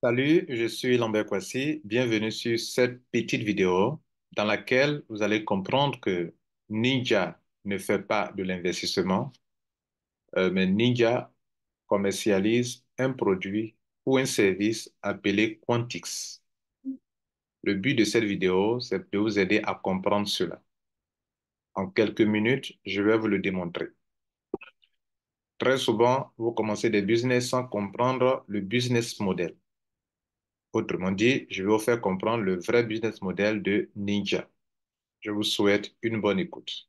Salut, je suis Lambert Kwasi. Bienvenue sur cette petite vidéo dans laquelle vous allez comprendre que Ninja ne fait pas de l'investissement, mais Ninja commercialise un produit ou un service appelé Quantix. Le but de cette vidéo, c'est de vous aider à comprendre cela. En quelques minutes, je vais vous le démontrer. Très souvent, vous commencez des business sans comprendre le business model. Autrement dit, je vais vous faire comprendre le vrai business model de Ninja. Je vous souhaite une bonne écoute.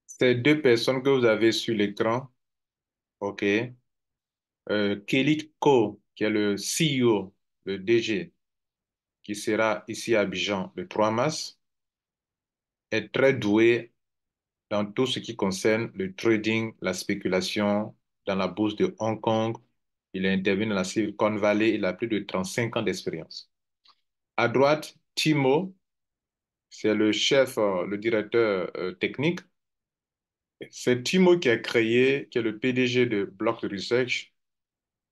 Ces deux personnes que vous avez sur l'écran, OK, Kelly Ko, qui est le CEO, le DG, qui sera ici à Abidjan le 3 mars, est très doué dans tout ce qui concerne le trading, la spéculation dans la bourse de Hong Kong. Il a intervenu dans la Silicon Valley, il a plus de 35 ans d'expérience. À droite, Timo, c'est le chef, le directeur technique. C'est Timo qui a créé, qui est le PDG de Block Research,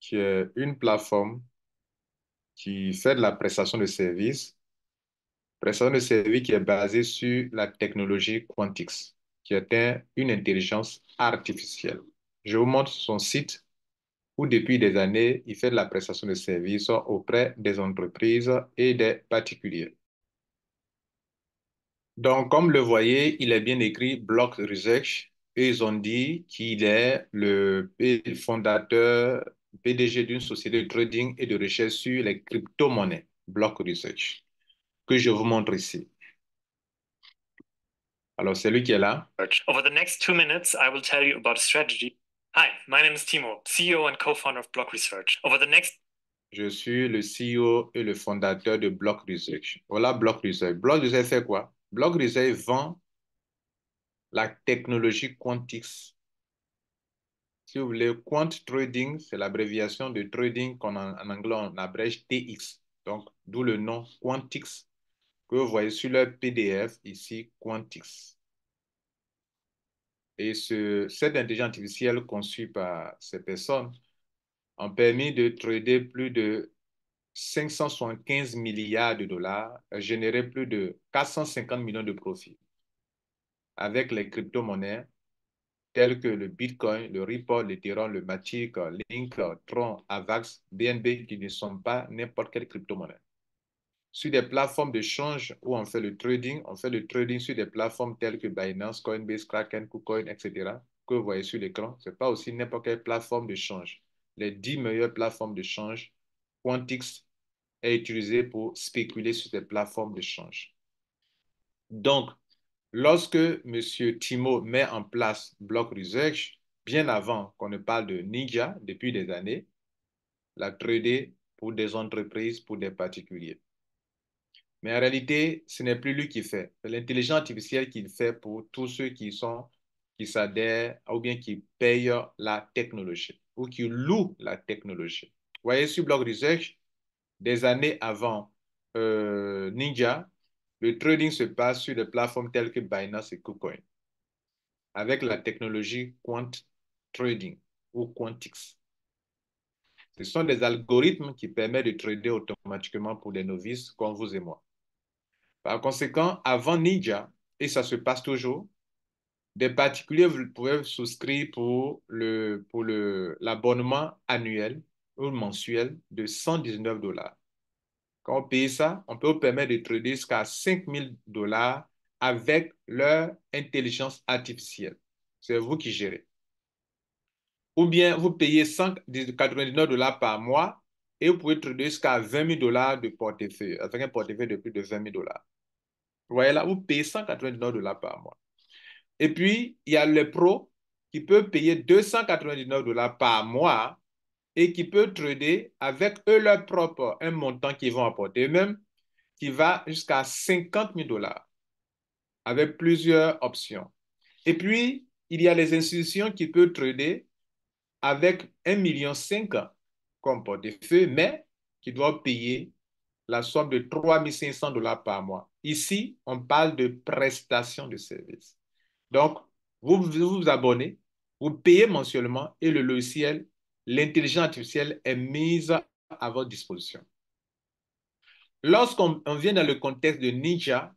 qui est une plateforme qui fait de la prestation de services qui est basée sur la technologie Quantix, qui est une intelligence artificielle. Je vous montre son site où depuis des années, il fait de la prestation de services auprès des entreprises et des particuliers. Donc, comme le voyez, il est bien écrit Block Research et ils ont dit qu'il est le fondateur, PDG d'une société de trading et de recherche sur les crypto-monnaies, Block Research, que je vous montre ici. Alors, c'est lui qui est là. Over the next 2 minutes, I will tell you about a strategy. Hi, my name is Timo, CEO and co-founder of Block Research. Over the next Je suis le CEO et le fondateur de Block Research. Voilà Block Research. Block Research fait quoi? Block Research vend la technologie Quantix. Si vous voulez, quant trading, c'est l'abréviation de trading en anglais on abrège TX. Donc, d'où le nom Quantix que vous voyez sur le PDF ici, Quantix. Et cette intelligence artificielle conçue par ces personnes ont permis de trader plus de 575 milliards de dollars, générer plus de 450 millions de profits avec les crypto-monnaies tels que le Bitcoin, le Ripple, l'Ethereum, le Matic, Link, Tron, Avax, BNB, qui ne sont pas n'importe quelle crypto-monnaie. Sur des plateformes de change où on fait le trading sur des plateformes telles que Binance, Coinbase, Kraken, KuCoin, etc., que vous voyez sur l'écran. Ce n'est pas aussi n'importe quelle plateforme de change. Les 10 meilleures plateformes de change, Quantix est utilisé pour spéculer sur ces plateformes de change. Donc, lorsque M. Timo met en place Block Research, bien avant qu'on ne parle de Ninja depuis des années, l'a tradé pour des entreprises, pour des particuliers. Mais en réalité, ce n'est plus lui qui fait. C'est l'intelligence artificielle qui le fait pour tous ceux qui s'adhèrent ou bien qui payent la technologie ou qui louent la technologie. Vous voyez sur Block Research, des années avant Ninja, le trading se passe sur des plateformes telles que Binance et KuCoin avec la technologie Quant Trading ou Quantix. Ce sont des algorithmes qui permettent de trader automatiquement pour les novices comme vous et moi. Par conséquent, avant Ninja, et ça se passe toujours, des particuliers pouvaient souscrire pour l'abonnement annuel ou mensuel de 119 dollars. Quand on paye ça, on peut vous permettre de trader jusqu'à 5000 dollars avec leur intelligence artificielle. C'est vous qui gérez. Ou bien vous payez 199 dollars par mois et vous pouvez trader jusqu'à 20 000 dollars de portefeuille, avec un portefeuille de plus de 20 000 dollars. Vous voyez là, vous payez 199 dollars par mois. Et puis, il y a le pro qui peut payer 299 dollars par mois et qui peut trader avec eux leur propre, un montant qu'ils vont apporter eux-mêmes, qui va jusqu'à 50 000 dollars avec plusieurs options. Et puis, il y a les institutions qui peuvent trader avec 1,5 million comme portefeuille, mais qui doivent payer la somme de 3 500 dollars par mois. Ici, on parle de prestation de service. Donc, vous vous abonnez, vous payez mensuellement et le logiciel l'intelligence artificielle est mise à votre disposition. Lorsqu'on vient dans le contexte de Ninja,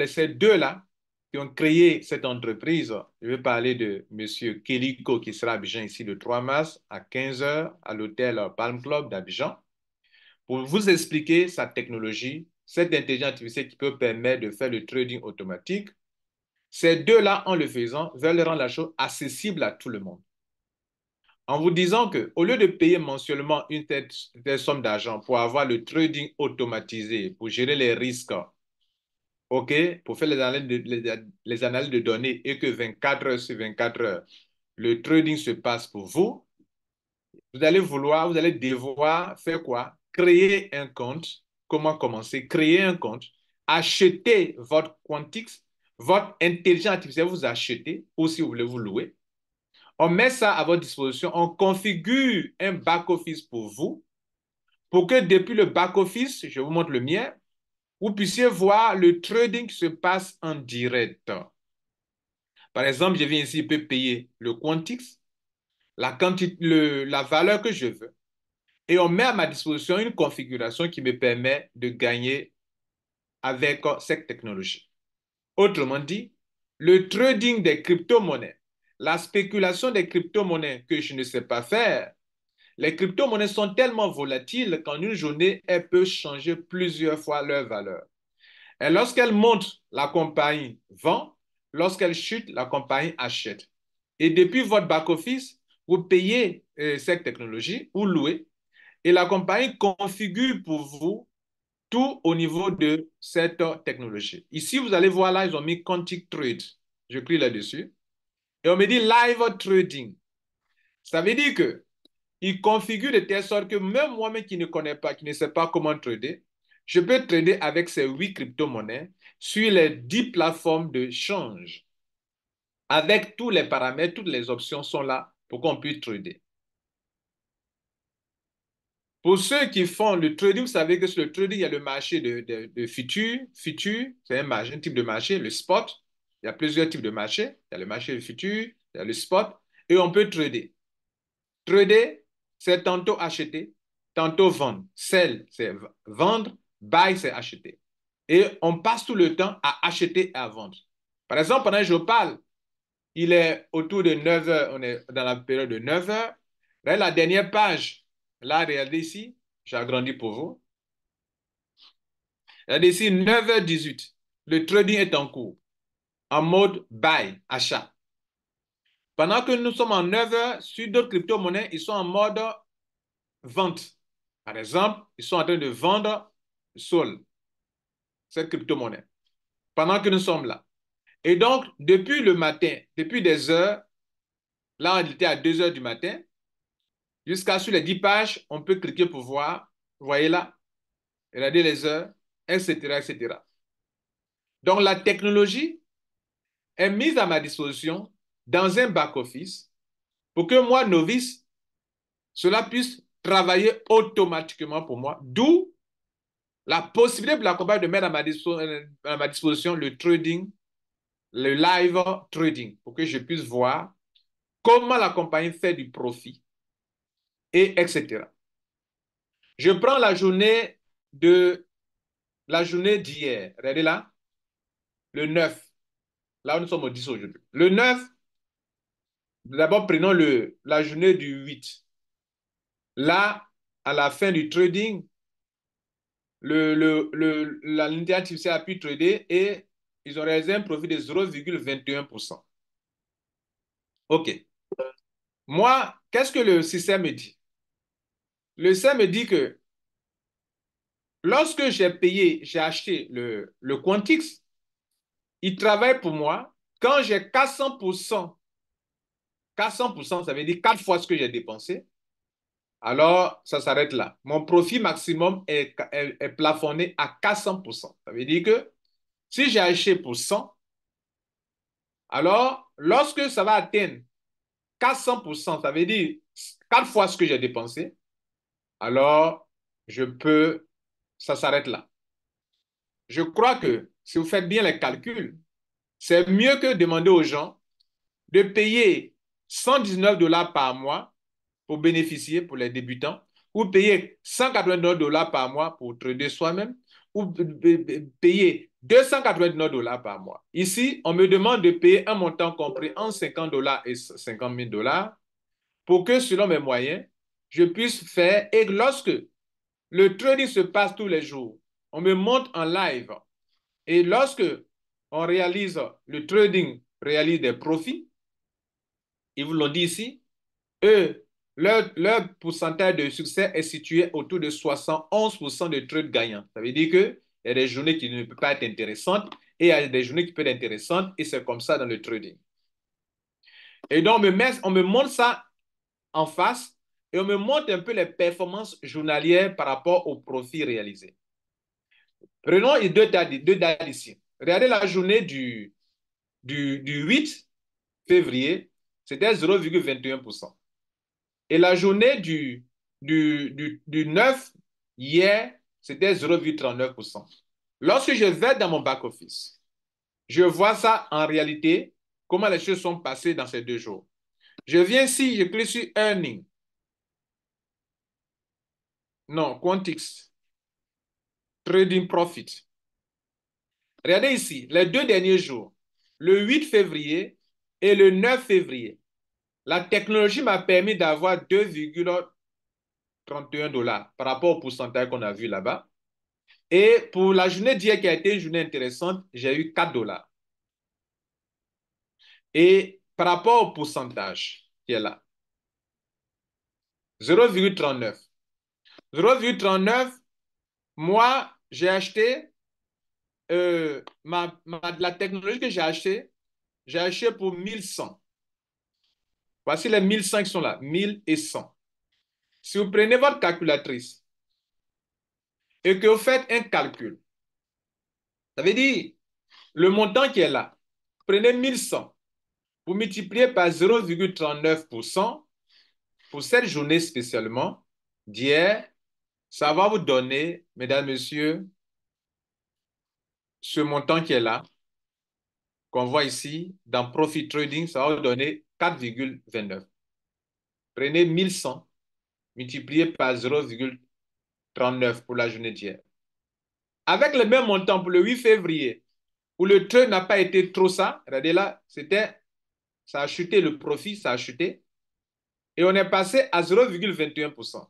ces deux-là qui ont créé cette entreprise, je vais parler de M. Keliko qui sera à Abidjan ici le 3 mars à 15 heures à l'hôtel Palm Club d'Abidjan pour vous expliquer sa technologie, cette intelligence artificielle qui peut permettre de faire le trading automatique. Ces deux-là, en le faisant, veulent rendre la chose accessible à tout le monde. En vous disant qu'au lieu de payer mensuellement une telle somme d'argent pour avoir le trading automatisé, pour gérer les risques, OK, pour faire les analyses de données et que 24 heures sur 24 heures, le trading se passe pour vous, vous allez devoir faire quoi? Créer un compte. Comment commencer? Créer un compte, acheter votre Quantix, votre intelligence artificielle, vous achetez, ou si vous voulez vous louer. On met ça à votre disposition, on configure un back-office pour vous, pour que depuis le back-office, je vous montre le mien, vous puissiez voir le trading qui se passe en direct. Par exemple, je viens ici, je peux payer le Quantix, la valeur que je veux, et on met à ma disposition une configuration qui me permet de gagner avec cette technologie. Autrement dit, le trading des crypto-monnaies, la spéculation des crypto-monnaies que je ne sais pas faire, les crypto-monnaies sont tellement volatiles qu'en une journée, elles peuvent changer plusieurs fois leur valeur. Et lorsqu'elles montent, la compagnie vend. Lorsqu'elles chutent, la compagnie achète. Et depuis votre back-office, vous payez cette technologie, vous louez, et la compagnie configure pour vous tout au niveau de cette technologie. Ici, vous allez voir là, ils ont mis Quantic Trade. Je clique là-dessus. Et on me dit live trading. Ça veut dire que il configure de telle sorte que même moi-même qui ne connais pas, qui ne sais pas comment trader, je peux trader avec ces 8 crypto-monnaies sur les 10 plateformes de change. Avec tous les paramètres, toutes les options sont là pour qu'on puisse trader. Pour ceux qui font le trading, vous savez que sur le trading, il y a le marché de futurs. Futur, c'est un type de marché, le spot. Il y a plusieurs types de marchés. Il y a le marché de futurs, il y a le spot, et on peut trader. Trader, c'est tantôt acheter, tantôt vendre. Sell, c'est vendre. Buy, c'est acheter. Et on passe tout le temps à acheter et à vendre. Par exemple, pendant que je parle, il est autour de 9 heures, on est dans la période de 9 heures. Là, la dernière page, là, regardez ici, j'ai agrandi pour vous. Regardez ici, 9h18. Le trading est en cours, en mode buy, achat. Pendant que nous sommes en 9 heures, sur d'autres crypto-monnaies, ils sont en mode vente. Par exemple, ils sont en train de vendre Sol, cette crypto-monnaie, pendant que nous sommes là. Et donc, depuis le matin, depuis des heures, là, on était à 2 heures du matin, jusqu'à sur les 10 pages, on peut cliquer pour voir. Vous voyez là, regardez les heures, etc., etc. Donc, la technologie est mise à ma disposition dans un back-office pour que moi, novice, cela puisse travailler automatiquement pour moi, d'où la possibilité pour la compagnie de mettre à ma disposition le trading, le live trading, pour que je puisse voir comment la compagnie fait du profit, et etc. Je prends la journée d'hier. Regardez là, le 9. Là, nous sommes au 10 aujourd'hui. Le 9, d'abord prenons la journée du 8. Là, à la fin du trading, l'intelligence artificielle a pu trader et ils ont réalisé un profit de 0,21%. OK. Moi, qu'est-ce que le système me dit? Le système me dit que lorsque j'ai acheté le Quantix, il travaille pour moi. Quand j'ai 400%, 400%, ça veut dire 4 fois ce que j'ai dépensé, alors ça s'arrête là. Mon profit maximum est plafonné à 400%. Ça veut dire que si j'ai acheté pour 100, alors lorsque ça va atteindre 400%, ça veut dire 4 fois ce que j'ai dépensé, alors ça s'arrête là. Je crois que si vous faites bien les calculs, c'est mieux que demander aux gens de payer $119 par mois pour bénéficier pour les débutants, ou payer $189 par mois pour trader soi-même, ou payer $299 par mois. Ici, on me demande de payer un montant compris entre $50 et $50 000 pour que, selon mes moyens, je puisse faire. Et lorsque le trading se passe tous les jours, on me montre en live. Et lorsque on réalise, le trading réalise des profits, ils vous l'ont dit ici, eux, leur pourcentage de succès est situé autour de 71% de trades gagnants. Ça veut dire qu'il y a des journées qui ne peuvent pas être intéressantes et il y a des journées qui peuvent être intéressantes et c'est comme ça dans le trading. Et donc, on me montre ça en face et on me montre un peu les performances journalières par rapport aux profits réalisés. Prenons les deux dates ici. Regardez la journée du 8 février, c'était 0,21%. Et la journée du 9, hier, c'était 0,39%. Lorsque je vais dans mon back-office, je vois ça en réalité, comment les choses sont passées dans ces 2 jours. Je viens ici, je clique sur Earning. Non, Quantix. Trading Profit. Regardez ici, les 2 derniers jours, le 8 février et le 9 février. La technologie m'a permis d'avoir 2,31 $ par rapport au pourcentage qu'on a vu là-bas. Et pour la journée d'hier qui a été une journée intéressante, j'ai eu 4 $. Et par rapport au pourcentage qui est là, 0,39. 0,39, moi, j'ai acheté la technologie que j'ai acheté pour 1100. Voici les 1100 qui sont là, 1100. Si vous prenez votre calculatrice et que vous faites un calcul, ça veut dire le montant qui est là, prenez 1100, vous multipliez par 0,39% pour cette journée spécialement d'hier, ça va vous donner, mesdames, messieurs, ce montant qui est là, qu'on voit ici, dans Profit Trading, ça va vous donner 4,29. Prenez 1100, multiplié par 0,39 pour la journée d'hier. Avec le même montant pour le 8 février, où le trade n'a pas été trop ça, regardez là, ça a chuté, le profit, ça a chuté, et on est passé à 0,21%.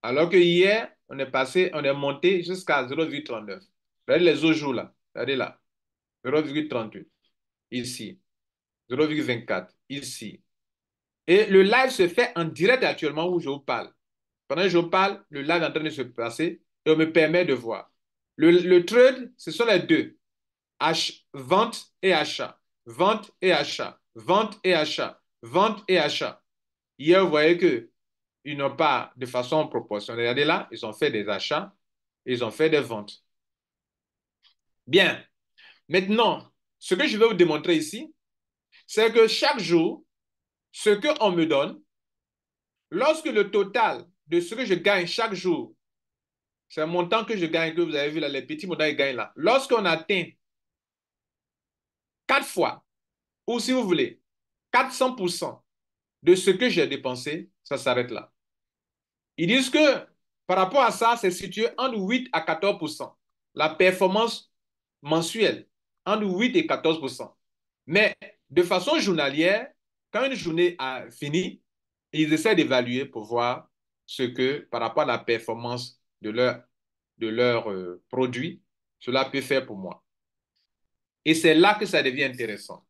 Alors que hier, on est monté jusqu'à 0,39. Regardez les autres jours là, regardez là, 0,38, ici, 0,24, ici. Et le live se fait en direct actuellement où je vous parle. Pendant que je vous parle, le live est en train de se passer et on me permet de voir. Le trade, ce sont les deux. Vente et achat. Vente et achat. Vente et achat. Vente et achat. Hier, vous voyez qu'ils n'ont pas de façon proportionnelle. Regardez là, ils ont fait des achats, ils ont fait des ventes. Bien. Maintenant, ce que je vais vous démontrer ici, c'est que chaque jour, ce qu'on me donne, lorsque le total de ce que je gagne chaque jour, c'est un montant que je gagne, que vous avez vu là, les petits montants que je gagne là. Lorsqu'on atteint 4 fois, ou si vous voulez, 400% de ce que j'ai dépensé, ça s'arrête là. Ils disent que par rapport à ça, c'est situé entre 8 à 14%. La performance mensuelle, entre 8 et 14%. Mais de façon journalière, quand une journée a fini, ils essaient d'évaluer pour voir ce que, par rapport à la performance de leur produit, cela peut faire pour moi. Et c'est là que ça devient intéressant.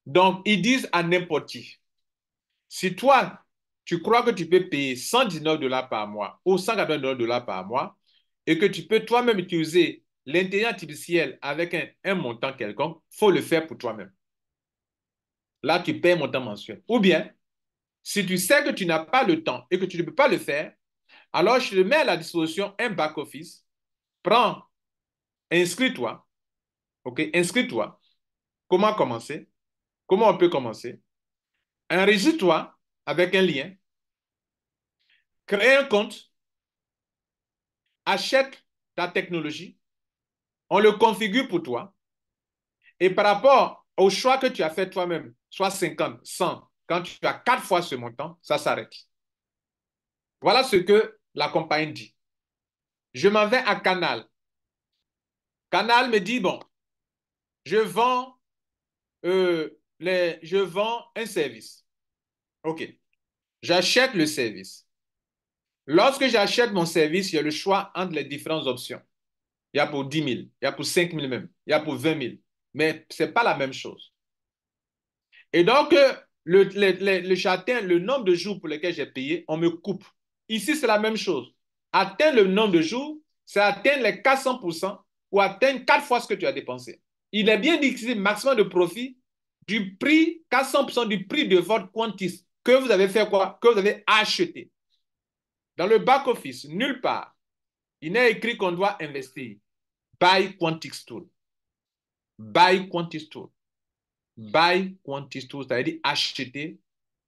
Donc, ils disent à n'importe qui, si toi, tu crois que tu peux payer $119 par mois ou $189 par mois et que tu peux toi-même utiliser l'intelligence artificielle avec un montant quelconque, il faut le faire pour toi-même. Là, tu paies un montant mensuel. Ou bien, si tu sais que tu n'as pas le temps et que tu ne peux pas le faire, alors je te mets à la disposition un back-office. Prends, inscris-toi. OK, inscris-toi. Comment commencer? Comment on peut commencer? Enregistre-toi avec un lien. Crée un compte. Achète ta technologie. On le configure pour toi. Et par rapport au choix que tu as fait toi-même, soit 50, 100, quand tu as 4 fois ce montant, ça s'arrête. Voilà ce que la compagnie dit. Je m'en vais à Canal. Canal me dit, bon, je vends, je vends un service. OK. J'achète le service. Lorsque j'achète mon service, il y a le choix entre les différentes options. Il y a pour 10 000, il y a pour 5 000 même, il y a pour 20 000. Mais ce n'est pas la même chose. Et donc, le châtain, le nombre de jours pour lesquels j'ai payé, on me coupe. Ici, c'est la même chose. Atteindre le nombre de jours, c'est atteindre les 400% ou atteindre 4 fois ce que tu as dépensé. Il est bien dit que c'est maximum de profit du prix, 400% du prix de votre Quantis que vous avez fait quoi? Que vous avez acheté. Dans le back-office, nulle part, il n'est écrit qu'on doit investir. Buy Quantix Tool. Buy Quantix Tool. Buy Quantix Tool, c'est-à-dire acheter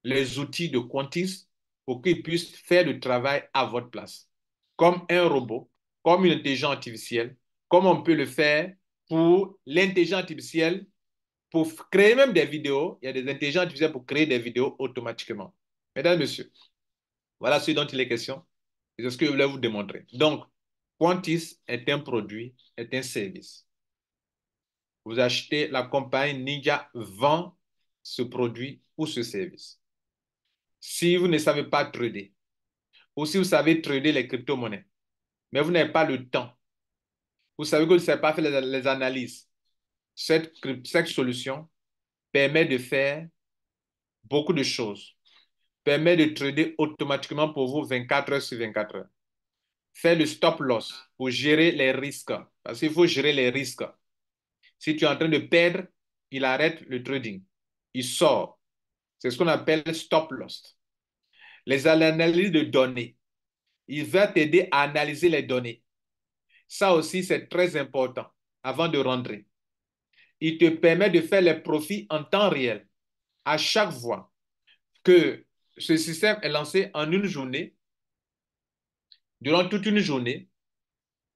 les outils de Quantis pour qu'ils puissent faire le travail à votre place. Comme un robot, comme une intelligence artificielle, comme on peut le faire pour l'intelligence artificielle, pour créer même des vidéos. Il y a des intelligences artificielles pour créer des vidéos automatiquement. Mesdames et messieurs, voilà ce dont il est question. C'est ce que je voulais vous démontrer. Donc, Quantis est un produit, est un service. Vous achetez, la compagnie Ninja vend ce produit ou ce service. Si vous ne savez pas trader, ou si vous savez trader les crypto-monnaies, mais vous n'avez pas le temps, vous savez que vous ne savez pas faire les analyses, cette solution permet de faire beaucoup de choses, permet de trader automatiquement pour vous 24 heures sur 24 heures. Faire le stop loss pour gérer les risques, parce qu'il faut gérer les risques. Si tu es en train de perdre, il arrête le trading. Il sort. C'est ce qu'on appelle stop loss. Les analyses de données. Il va t'aider à analyser les données. Ça aussi, c'est très important avant de rentrer. Il te permet de faire les profits en temps réel. À chaque fois que ce système est lancé en une journée, durant toute une journée,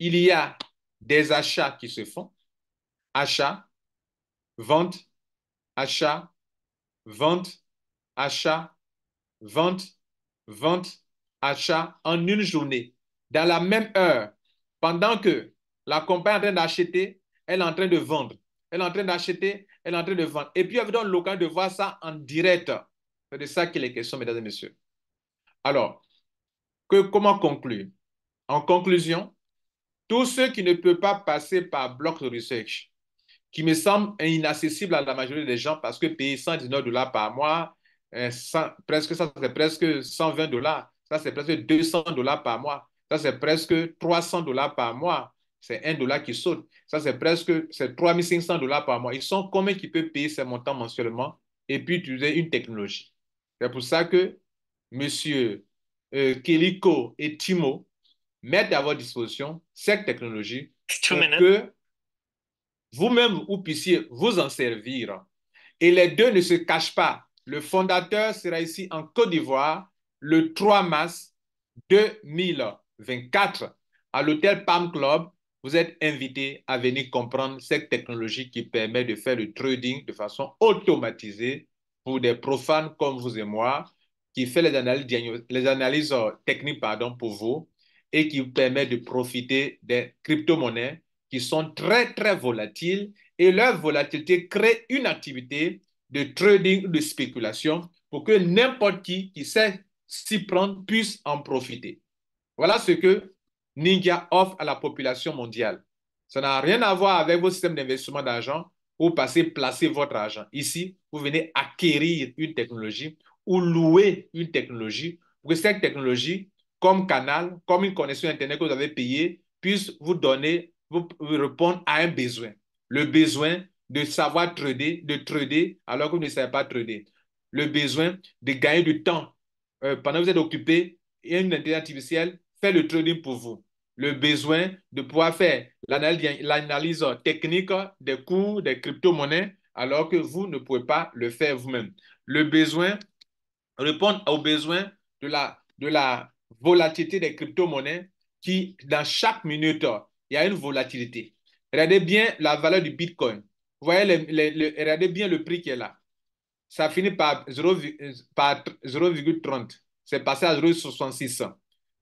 il y a des achats qui se font. Achats, vente, achat, vente, achat, vente, vente, achat en une journée. Dans la même heure, pendant que la compagnie est en train d'acheter, elle est en train de vendre. Elle est en train d'acheter, elle est en train de vendre. Et puis, il y avait donc l'occasion de voir ça en direct. C'est de ça qu'il est question, mesdames et messieurs. Alors, comment conclure? En conclusion, tous ceux qui ne peuvent pas passer par Block Research, qui me semble inaccessible à la majorité des gens parce que payer $119 par mois, presque, ça c'est presque $120. Ça c'est presque $200 par mois. Ça c'est presque $300 par mois. C'est $1 qui saute. Ça c'est presque $3 500 par mois. Ils sont combien qui peuvent payer ces montants mensuellement et puis utiliser une technologie. C'est pour ça que monsieur Keliko et Timo mettent à votre disposition cette technologie pour que vous-même, vous puissiez vous en servir. Et les deux ne se cachent pas. Le fondateur sera ici en Côte d'Ivoire le 3 mars 2024 à l'hôtel Palm Club. Vous êtes invité à venir comprendre cette technologie qui permet de faire le trading de façon automatisée pour des profanes comme vous et moi, qui fait les analyses techniques pour vous et qui vous permet de profiter des crypto-monnaies qui sont très, très volatiles et leur volatilité crée une activité de trading, de spéculation pour que n'importe qui sait s'y prendre puisse en profiter. Voilà ce que Ninja offre à la population mondiale. Ça n'a rien à voir avec vos systèmes d'investissement d'argent où passez placer votre argent. Ici, vous venez acquérir une technologie ou louer une technologie pour que cette technologie, comme canal, comme une connexion Internet que vous avez payée, puisse vous donner, vous répondre à un besoin. Le besoin de savoir trader alors que vous ne savez pas trader. Le besoin de gagner du temps. Pendant que vous êtes occupé, une intelligence artificielle fait le trading pour vous. Le besoin de pouvoir faire l'analyse technique des cours des crypto-monnaies alors que vous ne pouvez pas le faire vous-même. Le besoin, répondre aux besoins de la volatilité des crypto-monnaies qui, dans chaque minute, il y a une volatilité. Regardez bien la valeur du Bitcoin. Vous voyez, regardez bien le prix qui est là. ça finit par 0,30. C'est passé à 0,66.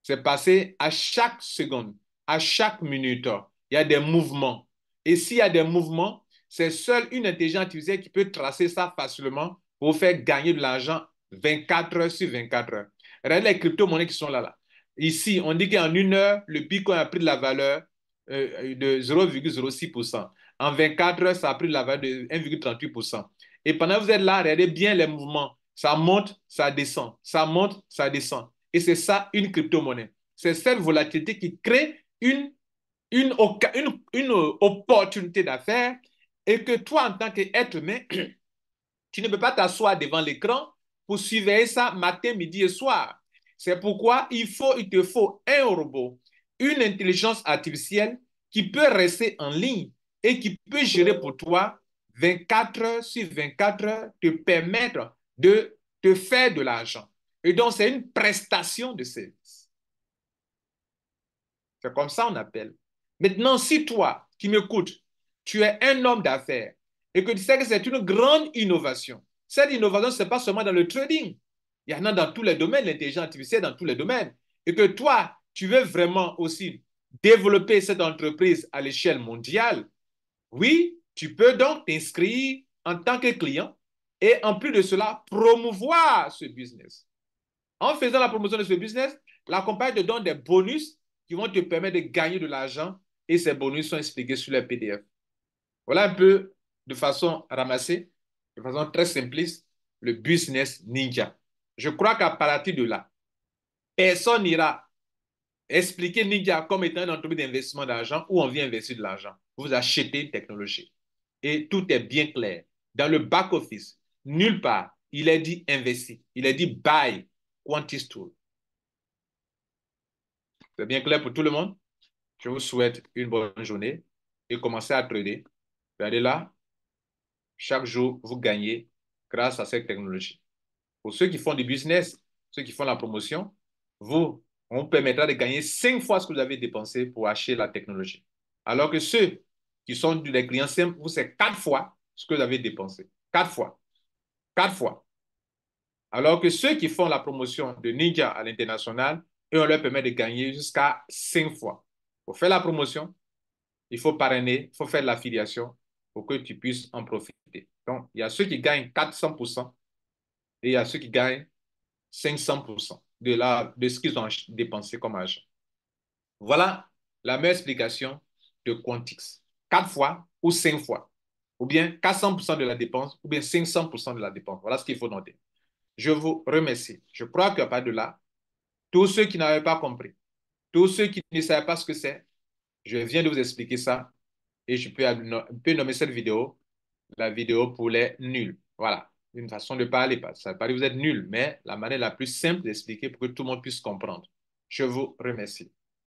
C'est passé à chaque seconde, à chaque minute. Il y a des mouvements. Et s'il y a des mouvements, c'est seule une intelligence artificielle qui peut tracer ça facilement pour faire gagner de l'argent 24 heures sur 24 heures. Regardez les crypto-monnaies qui sont là. Ici, on dit qu'en une heure, le Bitcoin a pris de la valeur de 0,06%. En 24 heures, ça a pris de la valeur de 1,38%. Et pendant que vous êtes là, regardez bien les mouvements. Ça monte, ça descend. Ça monte, ça descend. Et c'est ça une crypto-monnaie. C'est cette volatilité qui crée une opportunité d'affaires et que toi, en tant qu'être humain, tu ne peux pas t'asseoir devant l'écran pour surveiller ça matin, midi et soir. C'est pourquoi il te faut un robot, une intelligence artificielle qui peut rester en ligne et qui peut gérer pour toi 24 heures sur 24 heures, te permettre de te faire de l'argent. Et donc, c'est une prestation de service. C'est comme ça on appelle. Maintenant, si toi qui m'écoutes, tu es un homme d'affaires et que tu sais que c'est une grande innovation, cette innovation, ce n'est pas seulement dans le trading. Il y en a dans tous les domaines, l'intelligence artificielle dans tous les domaines. Et que toi, tu veux vraiment aussi développer cette entreprise à l'échelle mondiale, oui, tu peux donc t'inscrire en tant que client et en plus de cela, promouvoir ce business. En faisant la promotion de ce business, la compagnie te donne des bonus qui vont te permettre de gagner de l'argent et ces bonus sont expliqués sur les PDF. Voilà un peu de façon ramassée, de façon très simpliste, le business ninja. Je crois qu'à partir de là, personne n'ira expliquer Ninja comme étant une entreprise d'investissement d'argent où on vient investir de l'argent. Vous achetez une technologie et tout est bien clair. Dans le back-office, nulle part, il est dit investir. Il est dit buy Quantis Tool. C'est bien clair pour tout le monde? Je vous souhaite une bonne journée et commencez à trader. Regardez là, chaque jour, vous gagnez grâce à cette technologie. Pour ceux qui font du business, ceux qui font la promotion, on vous permettra de gagner 5 fois ce que vous avez dépensé pour acheter la technologie. Alors que ceux qui sont des clients simples, vous, c'est 4 fois ce que vous avez dépensé. 4 fois. 4 fois. Alors que ceux qui font la promotion de Ninja à l'international, eux, on leur permet de gagner jusqu'à 5 fois. Pour faire la promotion, il faut parrainer, il faut faire de l'affiliation pour que tu puisses en profiter. Donc, il y a ceux qui gagnent 400% et il y a ceux qui gagnent 500% de ce qu'ils ont dépensé comme argent. Voilà la meilleure explication de Quantix. 4 fois ou 5 fois, ou bien 400% de la dépense, ou bien 500% de la dépense. Voilà ce qu'il faut noter. Je vous remercie. Je crois qu'à part de là, tous ceux qui n'avaient pas compris, tous ceux qui ne savaient pas ce que c'est, je viens de vous expliquer ça et je peux nommer cette vidéo la vidéo pour les nuls. Voilà, une façon de parler. Ça ne veut pas dire que vous êtes nul, mais la manière la plus simple d'expliquer pour que tout le monde puisse comprendre. Je vous remercie.